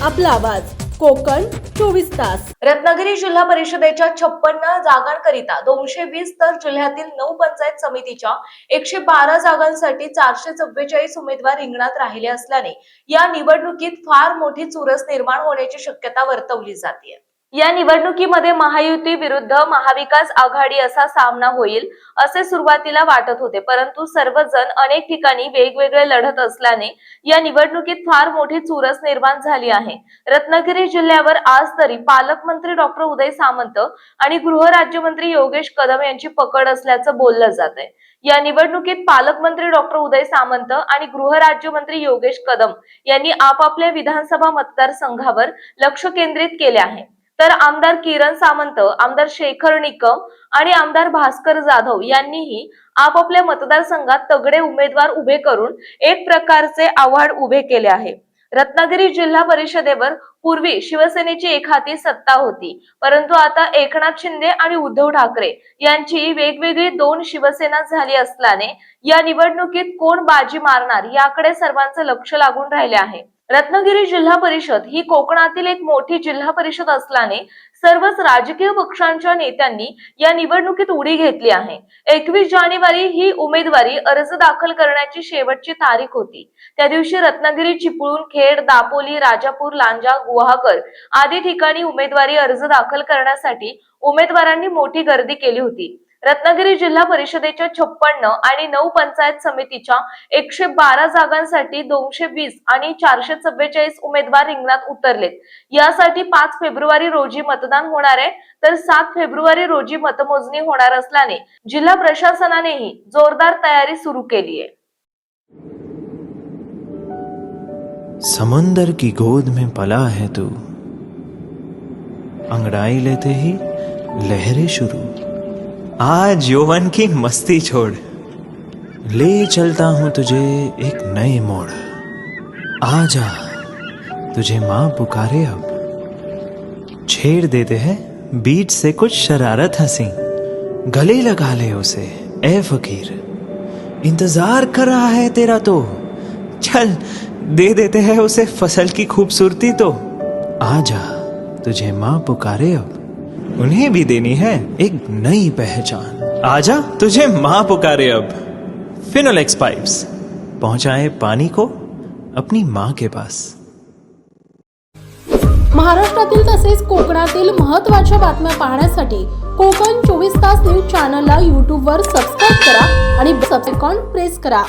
आपला आवाज कोकण 24 तास। रत्नागिरी जिल्हा परिषदेच्या 56 जागांकरिता 220 तर जिल्ह्यातील 9 पंचायत समितीच्या 112 जागांसाठी 444 उमेदवार रिंगणात राहिले असल्याने या निवडणुकीत फार मोठी चुरस निर्माण होण्याची शक्यता वर्तवली जाते। या निवडणुकीमध्ये महायुती विरुद्ध महाविकास आघाडी असा सामना होईल असे सुरुवातीला वाटत होते, परंतु सर्वजण अनेक ठिकाणी वेगवेगळे लढत असल्याने या निवडणुकीत फार मोठी चुरस निर्माण झाली आहे। रत्नागिरी जिल्ह्यावर आज तरी पालकमंत्री डॉक्टर उदय सामंत आणि गृहराज्यमंत्री योगेश कदम यांची पकड असल्याचं बोललं जात आहे। या निवडणुकीत पालकमंत्री डॉक्टर उदय सामंत आणि गृहराज्यमंत्री योगेश कदम यांनी आपापल्या विधानसभा मतदारसंघावर लक्ष केंद्रित केले आहे, तर आमदार किरण सामंत, आमदार शेखर निकम आणि आमदार भास्कर जाधव यांनीही आपापल्या मतदारसंघात तगडे उमेदवार उभे करून एक प्रकारचे आव्हान उभे केले आहे। रत्नागिरी जिल्हा परिषदेवर पूर्वी शिवसेनेची एकहाती सत्ता होती, परंतु आता एकनाथ शिंदे आणि उद्धव ठाकरे यांची वेगवेगळी 2 शिवसेना झाली असल्याने या निवडणुकीत कोण बाजी मारणार याकडे सर्वांचे लक्ष लागून राहिले आहे। रत्नागिरी जिल्हा परिषद ही कोकणातील एक मोठी जिल्हा परिषद असल्याने सर्वच राजकीय पक्षांच्या नेत्यांनी या निवडणुकीत उडी घेतली आहे। 21 जानेवारी ही उमेदवारी अर्ज दाखल करण्याची शेवटची तारीख होती। त्या दिवशी रत्नागिरी, चिपळूण, खेड, दापोली, राजापूर, लांजा, गुहागर आदी ठिकाणी उमेदवारी अर्ज दाखल करण्यासाठी उमेदवारांनी मोठी गर्दी केली होती। रत्नागिरी जिल्हा परिषदेच्या 56 आणि 9 पंचायत समितीच्या 112 जागांसाठी 220 आणि 444 उमेदवार रिंगणात उतरलेत। यासाठी 5 फेब्रुवारी रोजी मतदान होणार आहे, तर 7 फेब्रुवारी रोजी मतमोजणी होणार असल्याने जिल्हा प्रशासनानेही जोरदार तयारी सुरू केली आहे। समंदर की गोद में पला है तू, अंगड़ाई लेते ही लहरें शुरू। आज यौवन की मस्ती छोड़, ले चलता हूं तुझे एक नए मोड़। आजा तुझे माँ पुकारे अब, छेड़ देते हैं बीच से कुछ शरारत हंसी। गले लगा ले उसे ए फकीर, इंतजार कर रहा है तेरा तो, चल दे देते हैं उसे फसल की खूबसूरती तो। आजा तुझे माँ पुकारे अब, उन्हें भी देनी है एक नई पहचान। आजा तुझे माँ पुकारे अब। फिनोलेक्स पाइप्स पहुंचाए पानी को अपनी माँ के पास। महाराष्ट्रातील तसेच कोकणातील महत्त्वाच्या बातम्या पाहण्यासाठी कोकण 24 तास न्यूज चॅनलला YouTube वर सबस्क्राइब करा आणि बेल आयकॉन प्रेस करा।